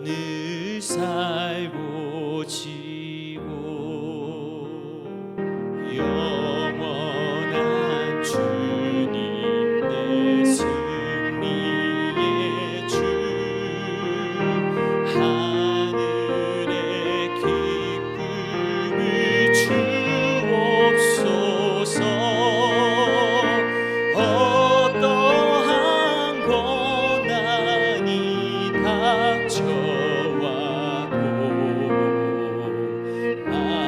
늘 살고 지고 영원한 주님 내 승리의 주 하늘의 기쁨을 주옵소서 어떠한 고난이 닥쳐와도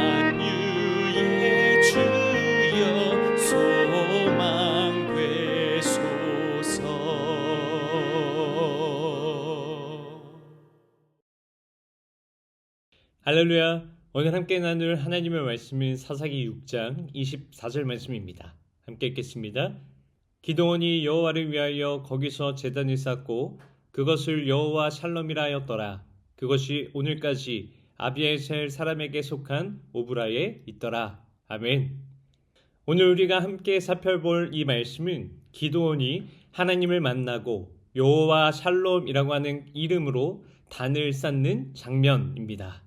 만유의 주여 소망 되소서. 할렐루야. 오늘 함께 나눌 하나님의 말씀은 사사기 6장 24절 말씀입니다. 함께 읽겠습니다. 기드온이 여호와를 위하여 거기서 제단을 쌓고 그것을 여호와 샬롬이라 하였더라. 그것이 오늘까지 아비에셀 사람에게 속한 오브라에 있더라. 아멘. 오늘 우리가 함께 살펴볼 이 말씀은 기드온이 하나님을 만나고 여호와 샬롬이라고 하는 이름으로 단을 쌓는 장면입니다.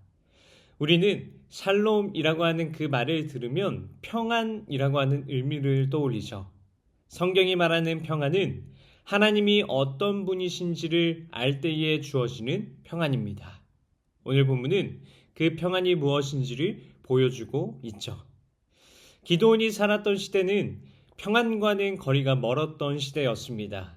우리는 샬롬이라고 하는 그 말을 들으면 평안이라고 하는 의미를 떠올리죠. 성경이 말하는 평안은 하나님이 어떤 분이신지를 알 때에 주어지는 평안입니다. 오늘 본문은 그 평안이 무엇인지를 보여주고 있죠. 기드온이 살았던 시대는 평안과는 거리가 멀었던 시대였습니다.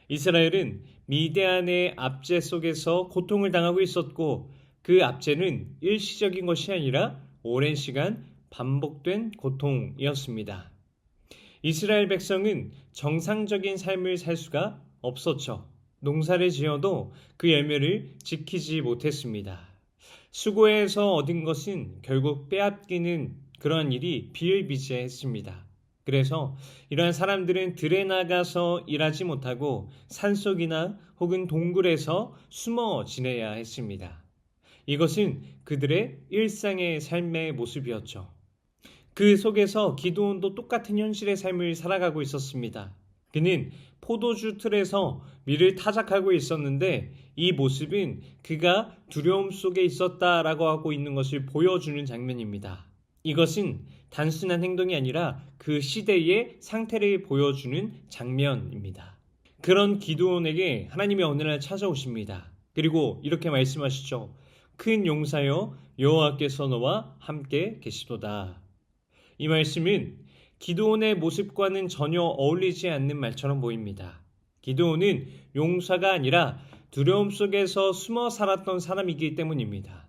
이스라엘은 미디안의 압제 속에서 고통을 당하고 있었고 그 압제는 일시적인 것이 아니라 오랜 시간 반복된 고통이었습니다. 이스라엘 백성은 정상적인 삶을 살 수가 없었죠. 농사를 지어도 그 열매를 지키지 못했습니다. 수고해서 얻은 것은 결국 빼앗기는 그런 일이 비일비재했습니다. 그래서 이러한 사람들은 들에 나가서 일하지 못하고 산속이나 혹은 동굴에서 숨어 지내야 했습니다. 이것은 그들의 일상의 삶의 모습이었죠. 그 속에서 기드온도 똑같은 현실의 삶을 살아가고 있었습니다. 그는 포도주 틀에서 밀을 타작하고 있었는데 이 모습은 그가 두려움 속에 있었다라고 하고 있는 것을 보여주는 장면입니다. 이것은 단순한 행동이 아니라 그 시대의 상태를 보여주는 장면입니다. 그런 기드온에게 하나님이 어느 날 찾아오십니다. 그리고 이렇게 말씀하시죠. 큰 용사여 여호와께서 너와 함께 계시도다. 이 말씀은 기드온의 모습과는 전혀 어울리지 않는 말처럼 보입니다. 기드온은 용사가 아니라 두려움 속에서 숨어 살았던 사람이기 때문입니다.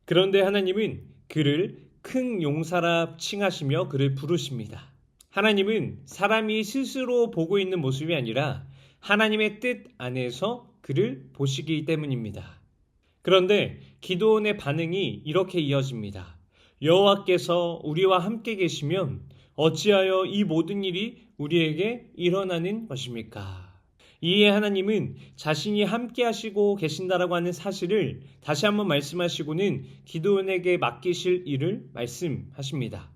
그런데 하나님은 그를 큰 용사라 칭하시며 그를 부르십니다. 하나님은 사람이 스스로 보고 있는 모습이 아니라 하나님의 뜻 안에서 그를 보시기 때문입니다. 그런데 기드온의 반응이 이렇게 이어집니다. 여호와께서 우리와 함께 계시면 어찌하여 이 모든 일이 우리에게 일어나는 것입니까? 이에 하나님은 자신이 함께 하시고 계신다라고 하는 사실을 다시 한번 말씀하시고는 기드온에게 맡기실 일을 말씀하십니다.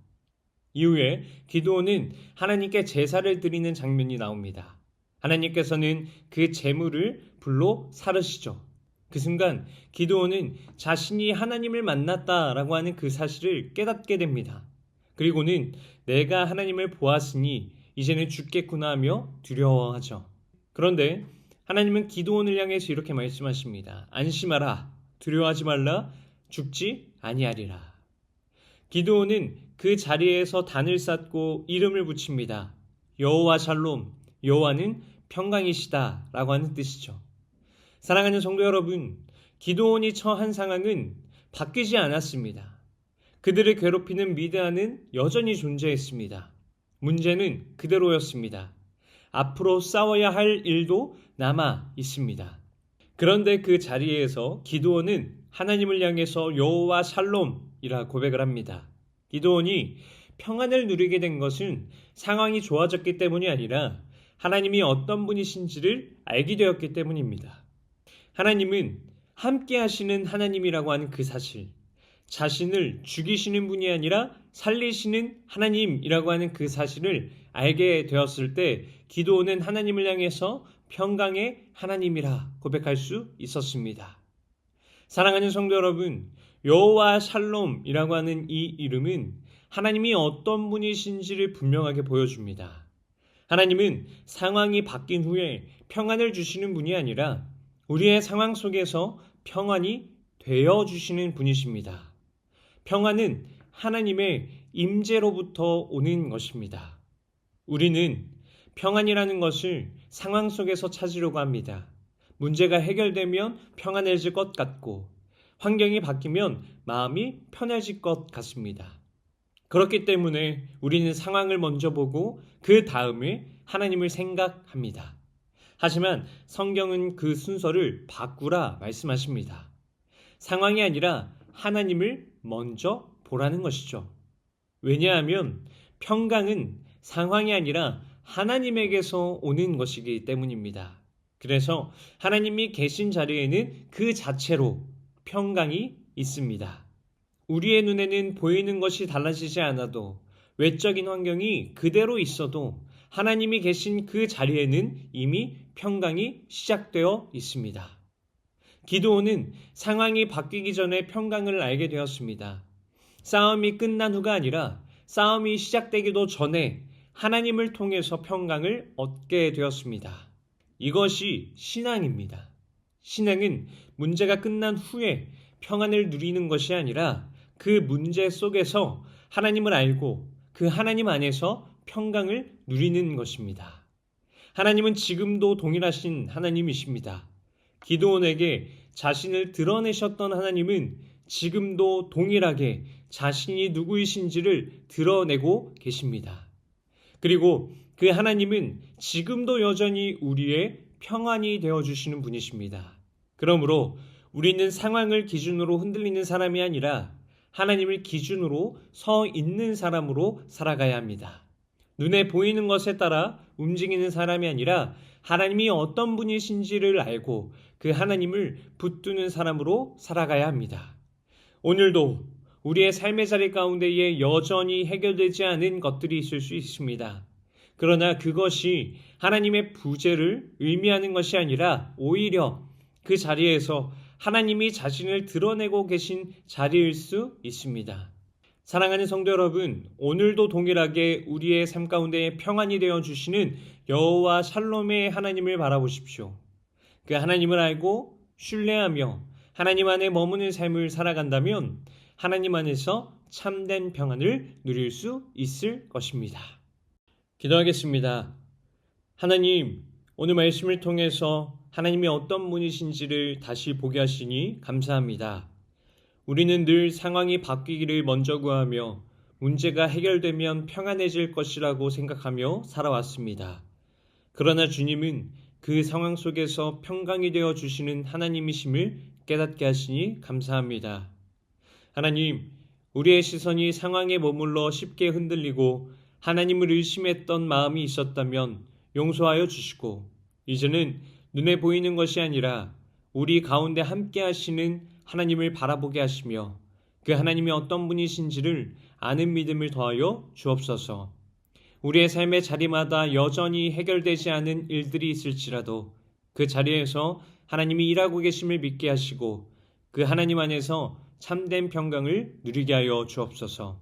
이후에 기드온은 하나님께 제사를 드리는 장면이 나옵니다. 하나님께서는 그 제물을 불로 사르시죠. 그 순간 기드온은 자신이 하나님을 만났다라고 하는 그 사실을 깨닫게 됩니다. 그리고는 내가 하나님을 보았으니 이제는 죽겠구나 하며 두려워하죠. 그런데 하나님은 기드온을 향해서 이렇게 말씀하십니다. 안심하라, 두려워하지 말라, 죽지 아니하리라. 기드온은 그 자리에서 단을 쌓고 이름을 붙입니다. 여호와 샬롬, 여호와는 평강이시다 라고 하는 뜻이죠. 사랑하는 성도 여러분, 기드온이 처한 상황은 바뀌지 않았습니다. 그들을 괴롭히는 미디안은 여전히 존재했습니다. 문제는 그대로였습니다. 앞으로 싸워야 할 일도 남아 있습니다. 그런데 그 자리에서 기드온은 하나님을 향해서 여호와 샬롬이라 고백을 합니다. 기드온이 평안을 누리게 된 것은 상황이 좋아졌기 때문이 아니라 하나님이 어떤 분이신지를 알게 되었기 때문입니다. 하나님은 함께 하시는 하나님이라고 하는 그 사실, 자신을 죽이시는 분이 아니라 살리시는 하나님이라고 하는 그 사실을 알게 되었을 때 기드온은 하나님을 향해서 평강의 하나님이라 고백할 수 있었습니다. 사랑하는 성도 여러분, 여호와 샬롬이라고 하는 이 이름은 하나님이 어떤 분이신지를 분명하게 보여줍니다. 하나님은 상황이 바뀐 후에 평안을 주시는 분이 아니라 우리의 상황 속에서 평안이 되어 주시는 분이십니다. 평안은 하나님의 임재로부터 오는 것입니다. 우리는 평안이라는 것을 상황 속에서 찾으려고 합니다. 문제가 해결되면 평안해질 것 같고 환경이 바뀌면 마음이 편해질 것 같습니다. 그렇기 때문에 우리는 상황을 먼저 보고 그 다음에 하나님을 생각합니다. 하지만 성경은 그 순서를 바꾸라 말씀하십니다. 상황이 아니라 하나님을 먼저 보라는 것이죠. 왜냐하면 평강은 상황이 아니라 하나님에게서 오는 것이기 때문입니다. 그래서 하나님이 계신 자리에는 그 자체로 평강이 있습니다. 우리의 눈에는 보이는 것이 달라지지 않아도 외적인 환경이 그대로 있어도 하나님이 계신 그 자리에는 이미 평강이 시작되어 있습니다. 기드온은 상황이 바뀌기 전에 평강을 알게 되었습니다. 싸움이 끝난 후가 아니라 싸움이 시작되기도 전에 하나님을 통해서 평강을 얻게 되었습니다. 이것이 신앙입니다. 신앙은 문제가 끝난 후에 평안을 누리는 것이 아니라 그 문제 속에서 하나님을 알고 그 하나님 안에서 평강을 누리는 것입니다. 하나님은 지금도 동일하신 하나님이십니다. 기드온에게 자신을 드러내셨던 하나님은 지금도 동일하게 자신이 누구이신지를 드러내고 계십니다. 그리고 그 하나님은 지금도 여전히 우리의 평안이 되어주시는 분이십니다. 그러므로 우리는 상황을 기준으로 흔들리는 사람이 아니라 하나님을 기준으로 서 있는 사람으로 살아가야 합니다. 눈에 보이는 것에 따라 움직이는 사람이 아니라 하나님이 어떤 분이신지를 알고 그 하나님을 붙드는 사람으로 살아가야 합니다. 오늘도 우리의 삶의 자리 가운데에 여전히 해결되지 않은 것들이 있을 수 있습니다. 그러나 그것이 하나님의 부재를 의미하는 것이 아니라 오히려 그 자리에서 하나님이 자신을 드러내고 계신 자리일 수 있습니다. 사랑하는 성도 여러분, 오늘도 동일하게 우리의 삶 가운데 평안이 되어 주시는 여호와 샬롬의 하나님을 바라보십시오. 그 하나님을 알고 신뢰하며 하나님 안에 머무는 삶을 살아간다면 하나님 안에서 참된 평안을 누릴 수 있을 것입니다. 기도하겠습니다. 하나님, 오늘 말씀을 통해서 하나님이 어떤 분이신지를 다시 보게 하시니 감사합니다. 우리는 늘 상황이 바뀌기를 먼저 구하며 문제가 해결되면 평안해질 것이라고 생각하며 살아왔습니다. 그러나 주님은 그 상황 속에서 평강이 되어 주시는 하나님이심을 깨닫게 하시니 감사합니다. 하나님, 우리의 시선이 상황에 머물러 쉽게 흔들리고 하나님을 의심했던 마음이 있었다면 용서하여 주시고 이제는 눈에 보이는 것이 아니라 우리 가운데 함께 하시는 하나님을 바라보게 하시며 그 하나님이 어떤 분이신지를 아는 믿음을 더하여 주옵소서. 우리의 삶의 자리마다 여전히 해결되지 않은 일들이 있을지라도 그 자리에서 하나님이 일하고 계심을 믿게 하시고 그 하나님 안에서 참된 평강을 누리게 하여 주옵소서.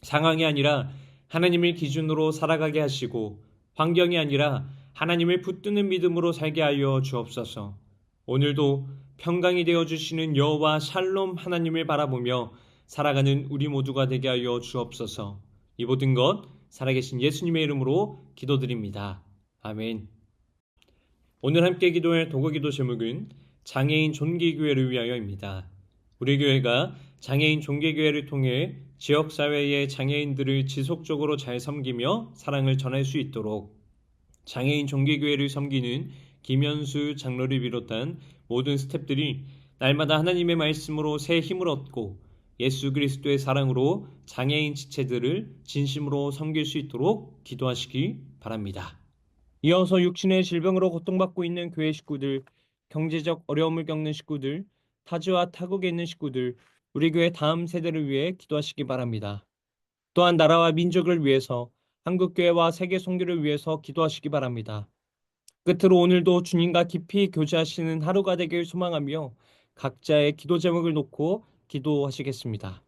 상황이 아니라 하나님을 기준으로 살아가게 하시고 환경이 아니라 하나님을 붙드는 믿음으로 살게 하여 주옵소서. 오늘도 평강이 되어주시는 여호와 샬롬 하나님을 바라보며 살아가는 우리 모두가 되게 하여 주옵소서. 이 모든 것 살아계신 예수님의 이름으로 기도드립니다. 아멘. 오늘 함께 기도할 도구기도 제목은 장애인 존귀교회를 위하여입니다. 우리 교회가 장애인 존귀교회를 통해 지역사회의 장애인들을 지속적으로 잘 섬기며 사랑을 전할 수 있도록 장애인 존귀교회를 섬기는 김현수 장로를 비롯한 모든 스태프들이 날마다 하나님의 말씀으로 새 힘을 얻고 예수 그리스도의 사랑으로 장애인 지체들을 진심으로 섬길 수 있도록 기도하시기 바랍니다. 이어서 육신의 질병으로 고통받고 있는 교회 식구들, 경제적 어려움을 겪는 식구들, 타지와 타국에 있는 식구들, 우리 교회 다음 세대를 위해 기도하시기 바랍니다. 또한 나라와 민족을 위해서 한국교회와 세계 선교를 위해서 기도하시기 바랍니다. 끝으로 오늘도 주님과 깊이 교제하시는 하루가 되길 소망하며 각자의 기도 제목을 놓고 기도하시겠습니다.